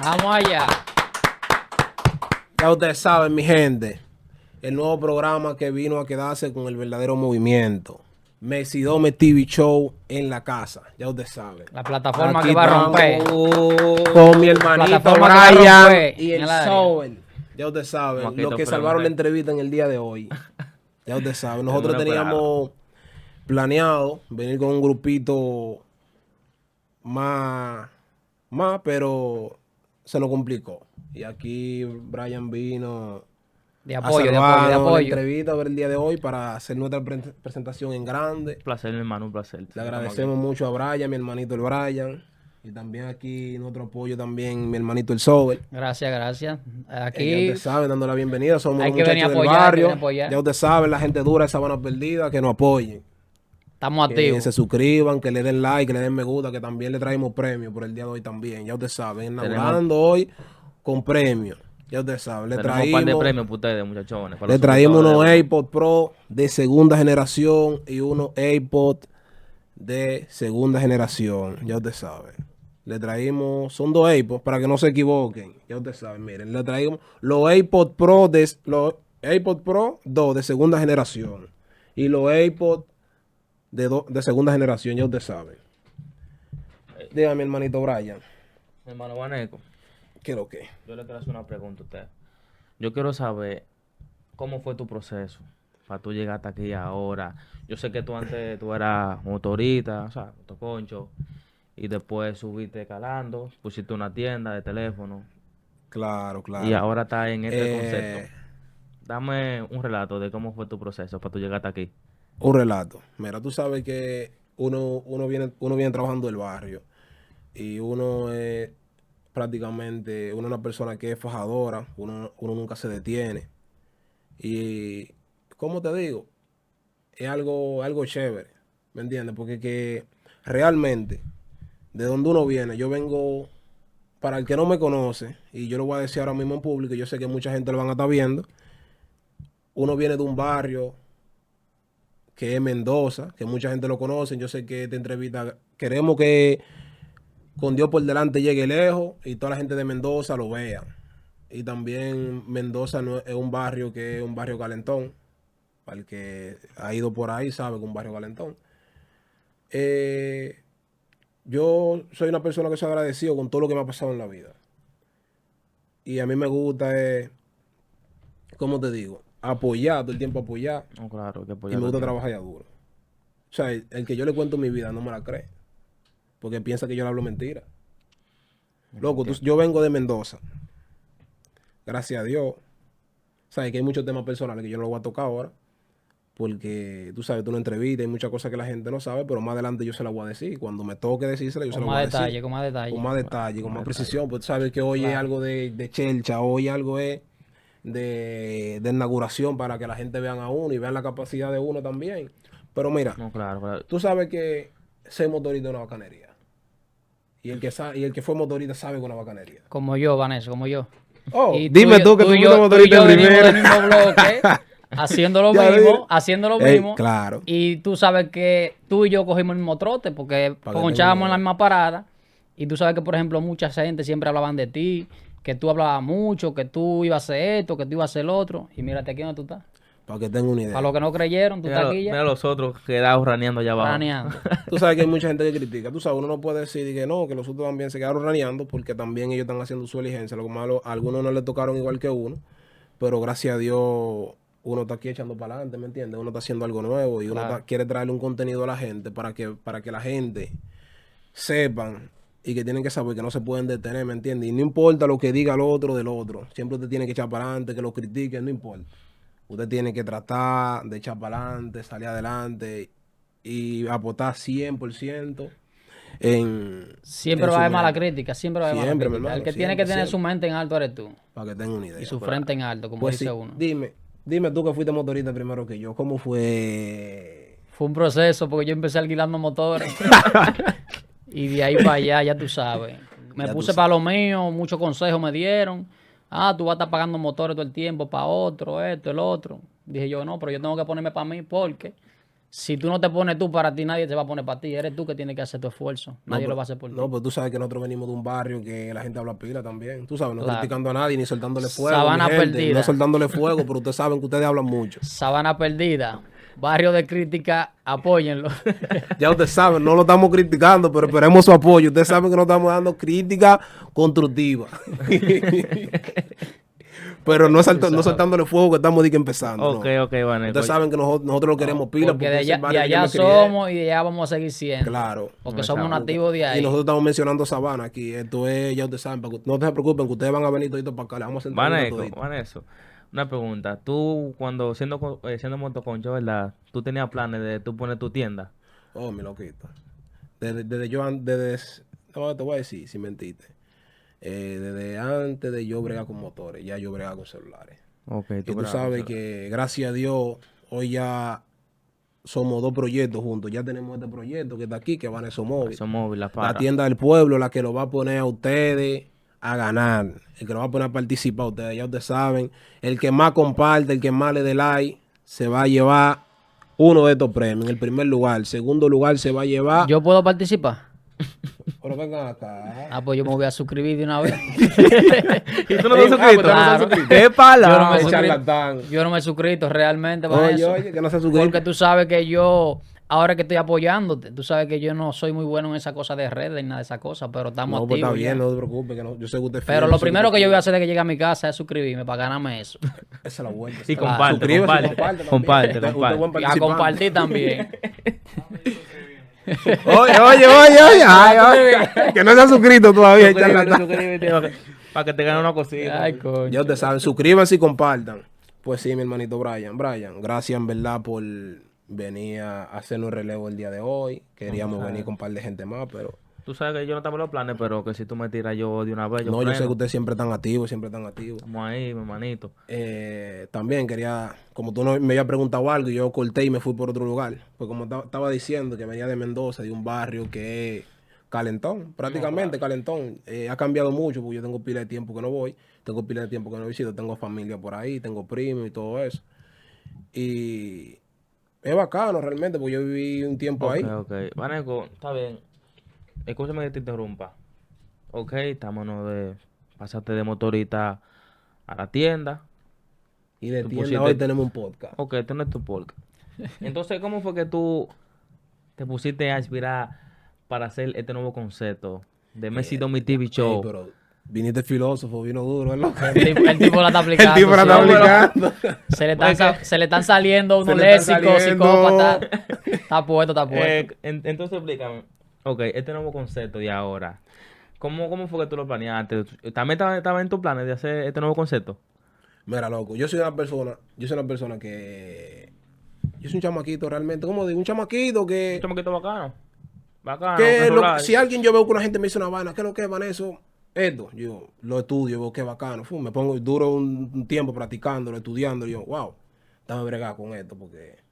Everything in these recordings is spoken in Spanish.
Vamos allá. Ya ustedes saben, mi gente, el nuevo programa que vino a quedarse con el verdadero movimiento. Mesidome TV Show en la casa, ya ustedes saben. La plataforma Aquí que va a romper. con mi hermanito Plataforma que va a Brian romper y en el el área. Soul. Ya ustedes saben, Maquito los que Frame, salvaron la ¿eh? entrevista en el día de hoy. Ya ustedes saben, No nosotros lo esperaba. teníamos planeado venir con un grupito más, pero se nos complicó. Y aquí Brian vino De a apoyo, de apoyo, de salvarnos la apoyo. entrevista por el día de hoy para hacer nuestra presentación en grande. Un placer, mi hermano, un placer. Le agradecemos mucho a Brian, mi hermanito el Brian. Y también aquí nuestro apoyo también, mi hermanito el Sober. Gracias, gracias. Ya Aquí ustedes saben, dando la bienvenida. Somos hay los que venir a muchachos del apoyar, hay que barrio. venir a apoyar. Ya ustedes saben, la gente dura de Sabana Perdida, que nos apoyen. estamos Que activos. se suscriban, que le den like, que le den me gusta, que también le traemos premios por el día de hoy también. Ya ustedes saben, inaugurando hoy con premios. Ya ustedes saben, le Tenemos un par de traímos, premios para ustedes, muchachones. para le los traímos unos suscriptores de AirPods Pro de segunda generación y unos AirPods de segunda generación. Ya ustedes saben. Le traímos, son dos AirPods para que no se equivoquen. Ya ustedes saben, miren, le traímos los AirPods Pro los AirPods Pro 2 de segunda generación y los AirPods de segunda generación, ya ustedes saben. Dígame, hermanito Brian, Mi hermano Vaneco, ¿qué es lo que? yo le quiero hacer una pregunta a usted. Yo quiero saber cómo fue tu proceso para tú llegar hasta aquí ahora. Yo sé que tú antes tú eras motorista, o sea, motoconcho, y después subiste calando, pusiste una tienda de teléfono Claro, claro. y ahora estás en este Eh, concepto. Dame un relato de cómo fue tu proceso para tú llegar hasta aquí. Un relato. Mira, tú sabes que uno viene trabajando del barrio y uno es prácticamente una persona que es fajadora, uno nunca se detiene. Y, ¿cómo te digo? Es algo chévere, ¿me entiendes? Porque que realmente, de donde uno viene, yo vengo, para el que no me conoce, y yo lo voy a decir ahora mismo en público, y yo sé que mucha gente lo van a estar viendo, uno viene de un barrio que es Mendoza, que mucha gente lo conoce. Yo sé que esta entrevista queremos que con Dios por delante llegue lejos y toda la gente de Mendoza lo vea. Y también Mendoza no es un barrio que es un barrio calentón. Para el que ha ido por ahí sabe que es un barrio calentón. Yo soy una persona que soy agradecido con todo lo que me ha pasado en la vida. Y a mí me gusta, ¿cómo te digo? Apoyar, todo el tiempo apoyar. No, claro, que Y apoyar me todo gusta el tiempo. trabajar ya duro. O sea, el que yo le cuento mi vida no me la cree. Porque piensa que yo le hablo mentira. Loco, yo vengo de Mendoza. Gracias a Dios. Sabes que hay muchos temas personales que yo no lo voy a tocar ahora. Porque tú sabes, tú no entrevistas, hay muchas cosas que la gente no sabe, pero más adelante yo se las voy a decir. Cuando me toque decírsela, yo se Con las voy más a detalle, decir. con más detalle. Con más detalle, con Más más detalle. precisión. Pues tú sabes que hoy es Claro. algo de chelcha, hoy algo es de inauguración para que la gente vean a uno y vean la capacidad de uno también. Pero mira, No, claro, claro. tú sabes que ser motorista es una bacanería. Y el que fue motorista sabe que es una bacanería. Como yo, Vanessa, como yo. Oh, Y dime tú que tú y fuiste motorista tú y yo venimos primero. del mismo bloque, haciendo lo Ya mismo, vi. haciendo lo Ey, mismo. claro. Y tú sabes que tú y yo cogimos el mismo trote porque Para que ponchábamos en tenga la misma parada. Y tú sabes que, por ejemplo, mucha gente siempre hablaban de ti, que tú hablabas mucho, que tú ibas a hacer esto, que tú ibas a hacer lo otro. Y mírate aquí donde tú estás. Para que tenga una idea. Para los que no creyeron, tú Mira, estás aquí mira ya, los otros quedados raneando allá abajo. raneando. Tú sabes que hay mucha gente que critica. Tú sabes, uno no puede decir que no, que los otros también se quedaron raneando porque también ellos están haciendo su diligencia. Lo malo, a algunos no le tocaron igual que uno, pero gracias a Dios uno está aquí echando para adelante, ¿me entiendes? Uno está haciendo algo nuevo y uno Claro. quiere traerle un contenido a la gente para que la gente sepan y que tienen que saber que no se pueden detener, ¿me entiendes? Y no importa lo que diga el otro del otro. Siempre usted tiene que echar para adelante, que lo critiquen, no importa. Usted tiene que tratar de echar para adelante, salir adelante y apostar 100% Siempre en va a su haber mala meta. crítica, siempre va a haber mala Siempre, mi crítica. El hermano, que tiene que siempre, tener su siempre. mente en alto eres tú. Para que tenga una idea. Y su Pero, frente en alto, como pues dice sí, uno. dime tú que fuiste motorista primero que yo, ¿cómo fue? Fue un proceso porque yo empecé alquilando motores. Y de ahí para allá, ya tú sabes. Me Ya tú puse sabes. para lo mío, muchos consejos me dieron. Ah, tú vas a estar pagando motores todo el tiempo para otro, esto, el otro. Dije yo, no, pero yo tengo que ponerme para mí porque si tú no te pones tú para ti, nadie te va a poner para ti. Eres tú que tienes que hacer tu esfuerzo. Nadie lo va a hacer por ti. No, pues tú sabes que nosotros venimos de un barrio que la gente habla pila también. Tú sabes, no Claro. criticando a nadie ni soltándole fuego. Sabana mi gente, perdida. No soltándole fuego, pero ustedes saben que ustedes hablan mucho. Sabana perdida. Barrio de crítica, apóyenlo. Ya ustedes saben, no lo estamos criticando, pero esperemos su apoyo. Ustedes saben que nos estamos dando crítica constructiva. Pero no soltándole fuego que estamos empezando. Ok, no. ok, bueno. Ustedes saben que nosotros lo queremos pila. Porque de ese allá, barrio de que yo allá me crié. somos y de allá vamos a seguir siendo. Claro. Porque No, somos esa- nativos de Y ahí. nosotros estamos mencionando Sabana aquí. Esto es, ya ustedes saben, no se preocupen que ustedes van a venir toditos para acá. Le vamos a sentar toditos. Vaneco, una pregunta. Tú, cuando siendo motoconcho, ¿verdad? Tú tenías planes de tú poner tu tienda. Oh, mi loquito. No, te voy a decir, sin mentirte. Desde antes de yo bregar con motores, ya yo bregaba con celulares. Ok, Y tú sabes que, gracias a Dios, hoy ya somos 2 proyectos juntos. Ya tenemos este proyecto que está aquí, que van a esos móviles. Son móviles, la La para. tienda del pueblo, la que lo va a poner a ustedes a ganar. El que lo va a poner a participar a ustedes, ya ustedes saben. El que más comparte, el que más le dé like, se va a llevar uno de estos premios. En el primer lugar. El segundo lugar se va a llevar... ¿Yo puedo participar? Pero vengan acá. Ah, pues yo me voy a suscribir de una vez. ¿Y tú no te has suscrito? Claro. ¡Qué Yo no pala! me El suscrito. charlatán. Yo no me he suscrito realmente para eso. Oye, que no se suscribe. Porque tú sabes que yo, ahora que estoy apoyándote, tú sabes que yo no soy muy bueno en esa cosa de redes ni nada de esa cosa, pero estamos No, pues activos. está bien, ya. no te preocupes, que no, yo sé que usted es Pero fiel, lo yo sé primero usted que yo es voy a hacer de que llegue a mi casa es suscribirme para ganarme eso. fiel. Esa es la vuelta. Y Claro. comparte, Suscríbase, comparte. también. Comparte, Usted es comparte. buen Y a participante. compartir también. Oye. Ay, que no se ha suscrito todavía, el charlatán. Para que te gane una cosita. Ay, coño. Ya ustedes saben, suscríbanse y compartan. Pues sí, mi hermanito Brian. Brian, gracias en verdad por venir a hacernos relevo el día de hoy. Queríamos venir con un par de gente más, pero Tú sabes que yo no tengo los planes, pero que si tú me tiras yo de una vez, yo no, yo sé freno. que ustedes siempre están activos, Estamos ahí, mi hermanito. También quería, como tú no, me habías preguntado algo, y yo corté y me fui por otro lugar. Pues como estaba diciendo, que venía de Mendoza, de un barrio que es calentón, prácticamente calentón. Ha cambiado mucho, porque yo tengo pila de tiempo que no voy, tengo pila de tiempo que no visito, tengo familia por ahí, tengo primos y todo eso. Y es bacano realmente, porque yo viví un tiempo ahí. Ok. Vaneco, está bien. Escúchame que te interrumpa. Ok, estamos de... Pasaste de motorita a la tienda. Y de Tú tienda pusiste- hoy tenemos un podcast. Ok, esto no es tu podcast. Entonces, ¿cómo fue que tú te pusiste a inspirar para hacer este nuevo concepto de Messi Domi TV Show? Ey, pero viniste filósofo, vino duro, ¿verdad? El tipo la está aplicando. El tipo la está sí, pero aplicando. se le están saliendo unos le están léxicos, saliendo. psicópatas. Está puesto. Entonces, explícame. Ok, este nuevo concepto de ahora. ¿Cómo fue que tú lo planeaste? ¿También estaba en tus planes de hacer este nuevo concepto? Mira, loco, yo soy una persona que... Yo soy un chamaquito realmente, ¿cómo digo? Un chamaquito que... Un chamaquito bacano. Bacano. que que rural. si alguien yo veo que una gente me dice una vaina, ¿qué es lo que es, Vanessa? Esto, yo lo estudio, veo que es bacano. Me pongo, duro un tiempo practicándolo, estudiando, y yo, wow, dame bregar con esto, porque...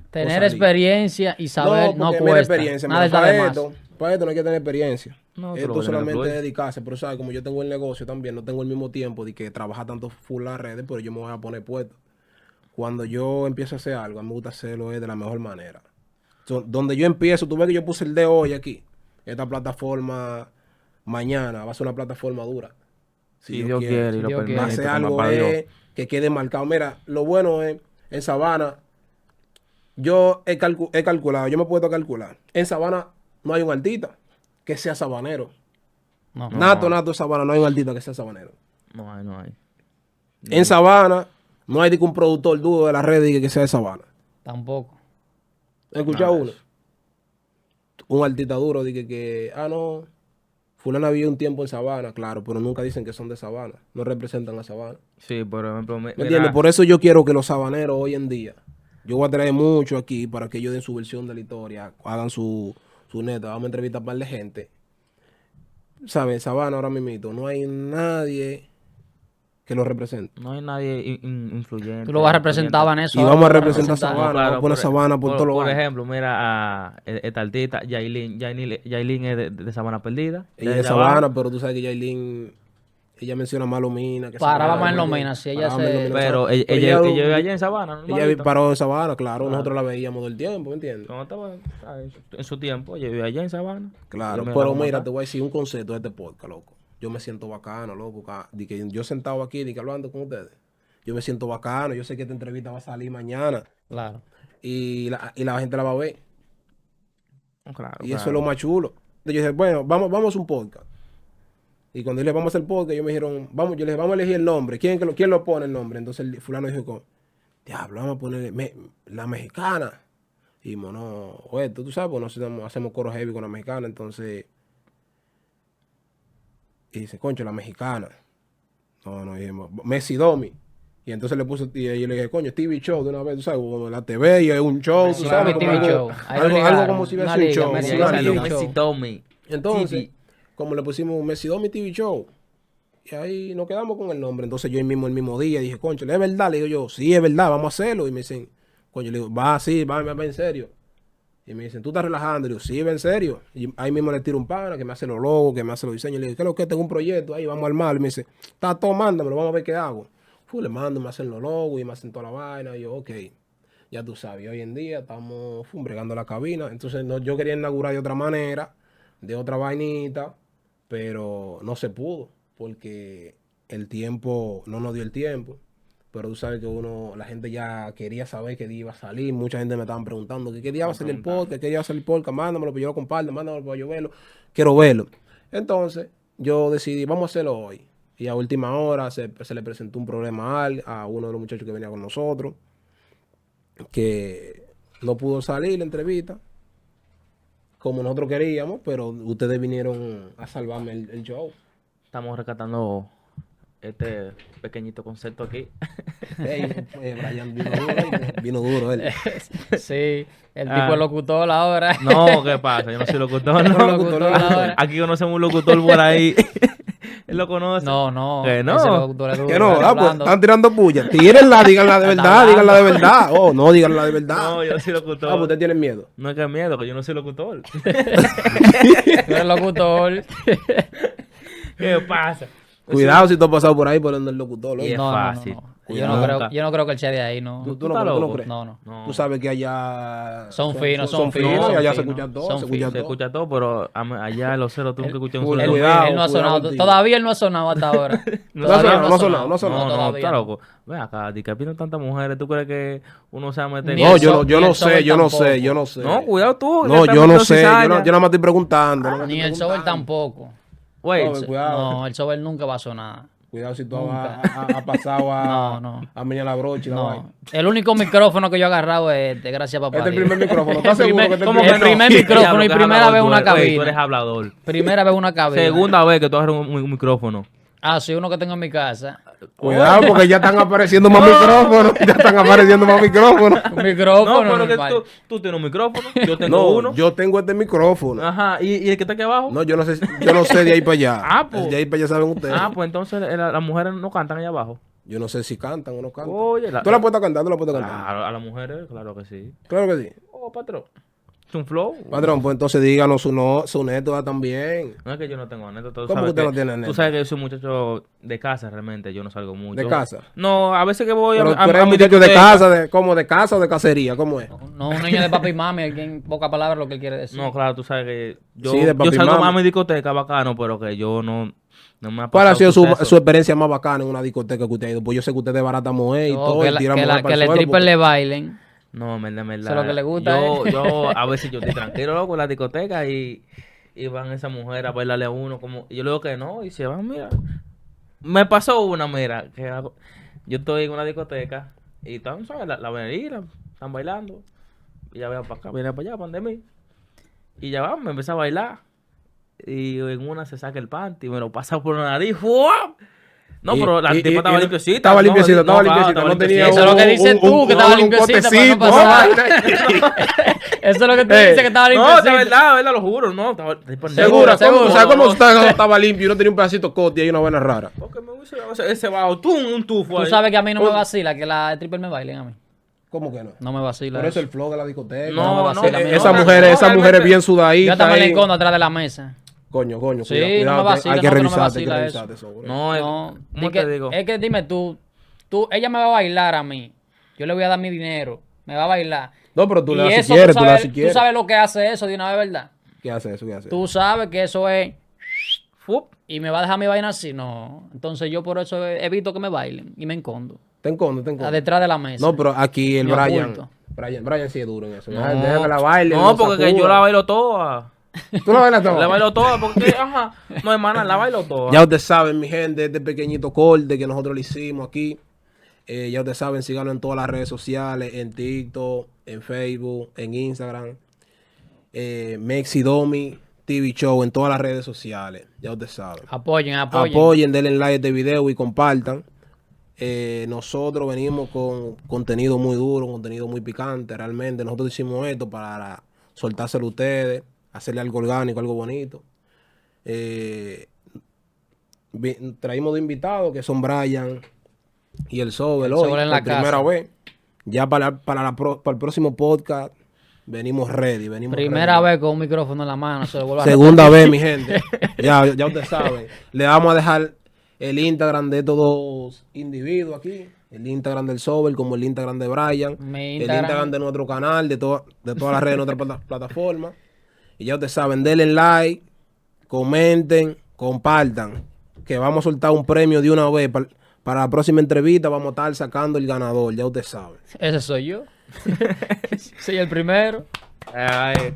Tener salir. experiencia y saber no porque mira, cuesta. experiencia, Nada mira, está de más. para esto no hay que tener experiencia. No, pero Esto bueno, solamente pues. es dedicarse, pero sabes, como yo tengo el negocio también, no tengo el mismo tiempo de que trabajar tanto full las redes, pero yo me voy a poner puesto. Cuando yo empiezo a hacer algo, a mí me gusta hacerlo de la mejor manera. Donde yo empiezo, tú ves que yo puse el de hoy aquí. Esta plataforma mañana va a ser una plataforma dura. Si Dios quiere y lo Dios quiere. Va a permite. ser como algo para Dios. que quede marcado. Mira, lo bueno es, en Sabana, yo he calculado, yo me he puesto a calcular. En Sabana no hay un artista que sea sabanero. No, Nato de Sabana, no hay un artista que sea sabanero. No hay. En Sabana no hay de que un productor duro de las redes que sea de Sabana. tampoco. ¿Escucha uno? Un artista duro de que no, fulana vivió un tiempo en Sabana, claro, pero nunca dicen que son de Sabana. No representan a Sabana. Sí, por ejemplo, ¿Me entiendes? Por eso yo quiero que los sabaneros hoy en día, yo voy a traer mucho aquí para que ellos den su versión de la historia, hagan su neta, vamos a entrevistar a un par de gente. ¿Sabes? En Sabana ahora mismo no hay nadie que lo represente. No hay nadie influyente. Tú lo vas a representar, Vanessa. Y ahora vamos a lo vas representar representar. Sabana, vamos a poner Sabana por todos los Por lados. ejemplo, mira a esta artista, Yailin es de Sabana Perdida. Ella es de allá abajo. Sabana, pero tú sabes que Yailin ella menciona más Lomina. Que Paraba Sabana, más en ¿no? Lomina, si ella Paraba más en se... Lomina, Pero ¿sabes? ella vive allá en Sabana, Ella normalito. paró en Sabana, claro, nosotros la veíamos todo el tiempo, ¿me entiendes? Cuando estaba en su tiempo, ella vivía allá en Sabana. Claro, Yo me pero la mira, monta. te voy a decir un concepto de este podcast, loco. Yo me siento bacano, loco. De que yo sentado aquí, de que hablando con ustedes. Yo me siento bacano, yo sé que esta entrevista va a salir mañana Claro. y la gente la va a ver. Claro, Y eso es claro. lo más chulo. Entonces yo dije, bueno, vamos a un podcast. Y cuando yo le vamos a hacer podcast, ellos me dijeron, vamos, yo les dije, vamos a elegir el nombre. ¿Quién lo pone el nombre? Entonces el fulano dijo, diablo, vamos a poner la mexicana. Y dijimos, no, oye, tú sabes, pues nosotros hacemos coro heavy con la mexicana, entonces. Y dice, concho, la mexicana. No, dijimos, Messi Domi. Y entonces le puse, y yo le dije, coño, TV Show de una vez, tú sabes, como la TV y es un show, tú Sí, sabes, TV como Show. Ahí lo algo ligaron, como si una hubiese un liga, show. Messi Y como ahí una Domi, salió liga. TV Messi Show. Domi. Entonces, TV. como le pusimos Messi Domi TV Show, y ahí nos quedamos con el nombre. Entonces yo el mismo día dije, concho, ¿es verdad? Le digo yo, sí, es verdad, vamos a hacerlo. Y me dicen, coño, le digo, va, en serio. Y me dicen, ¿tú estás relajando? Le digo, sí, va en serio. Y ahí mismo le tiro un pana que me hace los logos, que me hace los diseños. Le digo, ¿qué es lo que? Tengo un proyecto ahí, vamos a armarlo. Y me dice, está todo, mándamelo, vamos a ver qué hago. Le mando, me hacen los logos y me hacen toda la vaina. Y yo, ok, ya tú sabes, hoy en día estamos bregando la cabina. Entonces yo quería inaugurar de otra manera, de otra vainita, pero no se pudo, porque el tiempo, no nos dio el tiempo. Pero tú sabes que la gente ya quería saber qué día iba a salir. Mucha gente me estaban preguntando que qué día va a salir el podcast, qué día va a salir el podcast, mándamelo, pues yo lo comparto, mándamelo para yo verlo. Quiero verlo. Entonces, yo decidí, vamos a hacerlo hoy. Y a última hora se le presentó un problema a uno de los muchachos que venía con nosotros, que no pudo salir la entrevista como nosotros queríamos, pero ustedes vinieron a salvarme el show. Estamos rescatando este pequeñito concepto aquí. Hey, Brian vino duro él. Sí, el tipo es locutor ahora. No, ¿qué pasa? Yo no soy locutor, no. Locutor ahora. Aquí conocemos un locutor por ahí. Él lo conoce. No. Que no. Ese locutor es duro, Que no, está pues hablando. están tirando puya. Tírenla, díganla de verdad, díganla de verdad. Oh, no, díganla de verdad. No, yo no soy locutor. Ah, pues ustedes tienen miedo. No es que miedo, que yo no soy locutor. Tú eres locutor. ¿Qué pasa? Cuidado si tú has pasado por ahí por donde el locutor. ¿no? Y es No, fácil. Yo Cuidado. no creo que él sea de ahí, no. ¿Tú estás no loco? crees? No. No. Tú sabes que allá Son finos, son finos, y son allá se finos, escucha todo, son se Se escucha todo. escucha todo, pero allá los ceros tú nunca escuchas un Él- solo. cuidado, Él no ha cuidado sonado. contigo. Todavía él no ha sonado hasta ahora. No ha sonado, no ha sonado, no ha sonado. No, no, todavía está no. loco. Ven acá, di que vienen tantas mujeres, ¿tú crees que uno se va a meter Ni en No, el eso? sol- yo ni no el sé, Sober yo no tampoco. sé, yo no sé. No, cuidado tú. No, yo no sé, yo nada más estoy preguntando. no me Ni estoy el Sober preguntando. tampoco. Güey, No, cuidado. No, el Sober nunca va a sonar. Cuidado si tú has pasado No. a meñar la brocha y la vaina. No. El único micrófono que yo he agarrado es este, gracias papá. Este es el Dios. primer micrófono. ¿Estás seguro que este es ¿cómo el que El no? primer Diablo, micrófono y que primera hablador vez tú una eres. Güey, tú cabina. eres hablador. Primera vez una cabina. Segunda vez que tú agarras un micrófono. Ah, sí, uno que tengo en mi casa. Cuidado porque ya están apareciendo más micrófonos. Ya están apareciendo más micrófonos. Un micrófono No, pero que normal. tú tienes un micrófono, yo tengo No, uno. yo tengo este micrófono. Ajá, ¿y el que está aquí abajo? No, yo no sé de ahí para allá. Ah, pues. De ahí para allá saben ustedes. Ah, pues entonces las mujeres no cantan allá abajo. Yo no sé si cantan o no cantan. Oye, ¿Tú la puedes cantar? ¿Tú la puedes cantar? Claro, a las mujeres, claro que sí. Claro que sí. Oh, patrón. Es un flow. Patrón, pues entonces díganos su anécdota también. No es que yo no tengo anécdota. tú ¿Cómo sabes usted que- no tiene anécdota? Tú sabes que yo soy un muchacho de casa realmente, yo no salgo mucho. ¿De casa? No, a veces que voy Pero a tú eres mi muchacho de discoteca. casa, ¿cómo? ¿De casa o de cacería? ¿Cómo es? No, un niño de papá y mami, aquí en pocas palabras lo que él quiere decir. No, claro, tú sabes que yo, Sí, de papi yo salgo mami. más a mi discoteca bacano, pero que yo no me ha ¿Cuál ha pasado sido suceso. su experiencia más bacana en una discoteca que usted ha ido? Pues yo sé que usted es de barata mujer y No, todo, y tira que mujer para le el suelo. triple porque- le bailen. No, en verdad. Eso es lo que le gusta, Yo a veces yo estoy tranquilo, loco, en la discoteca y van esas mujeres a bailarle a uno. Como, y yo le digo que no, y se van, mira. Me pasó una, mira, yo estoy en una discoteca y están, ¿sabes? La avenida, están bailando. Y ya viene para acá, viene para allá, para de mí. Y ya va, me empieza a bailar. Y en una se saca el panty y me lo pasa por la nariz. ¡Fua! No, pero la tipa estaba limpiecita. Estaba limpiecita, claro, no tenía Eso es lo que dices tú, que estaba limpiecita para no pasar. Eso es lo que tú dices, que estaba No, limpiecita. de verdad, lo juro, no. Seguro, seguro. ¿sabes cómo usted estaba limpio y no tenía un pedacito de cote y hay una buena rara? Porque me hubiese dado ese bajo, un tufo Tú ahí. sabes que a mí no me vacila que la triple me bailen a mí. ¿Cómo que no? No me vacila. Por eso eso. el flow de la discoteca. No, no, no, vacila, no, amigo. Esas no, mujeres realmente- bien sudaditas. Yo hasta me la ahí. encondo atrás de la mesa. Coño, Sí, cuidado, no me vacila, hay que no, que no me revisarte, hay que vacila revisarte eso, bro. No, No, ¿cómo di que, te digo? es que dime ella me va a bailar a mí. Yo le voy a dar mi dinero. Me va a bailar. No, pero tú le Y das si eso quieres, tú le das si tú quieres. sabes lo que hace eso de una vez, ¿verdad? ¿Qué hace eso? ¿Qué hace? Tú sabes que eso es... ¡fup! Y me va a dejar mi vaina así. No. Entonces yo por eso evito que me bailen y me escondo. Te encondo. Detrás de la mesa. No, pero aquí el Me Brian, oculto. Brian sí es duro en eso. No, Deja que la baile. no, porque que yo la bailo toda. ¿Tú la bailas La toda? bailo toda, porque, ajá, no, hermana, la bailo toda. Ya ustedes saben, mi gente, este pequeñito corte que nosotros le hicimos aquí. Ya ustedes saben, síganos en todas las redes sociales, en TikTok, en Facebook, en Instagram. Mexidomi TV Show en todas las redes sociales. Ya ustedes saben. Apoyen. Apoyen, denle like a este video y compartan. Nosotros venimos con contenido muy duro, contenido muy picante. Realmente nosotros hicimos esto para soltárselo a ustedes, hacerle algo orgánico, algo bonito. Traímos de invitados que son Brian y el Sobel El hoy, Sobel en la por primera casa. vez. Ya para el próximo podcast venimos ready. Primera vez con un micrófono en la mano. Se lo vuelvo a Segunda vez, mi gente. Ya ustedes saben. Le vamos a dejar el Instagram de estos dos individuos aquí. El Instagram del Sobel como el Instagram de Brian. Mi El Instagram. Instagram de nuestro canal, de todas las redes de nuestra plataforma. Y ya ustedes saben, denle like, comenten, compartan. Que vamos a soltar un premio de una vez. Para la próxima entrevista vamos a estar sacando el ganador. Ya ustedes saben. Ese soy yo. Soy el primero. Ay,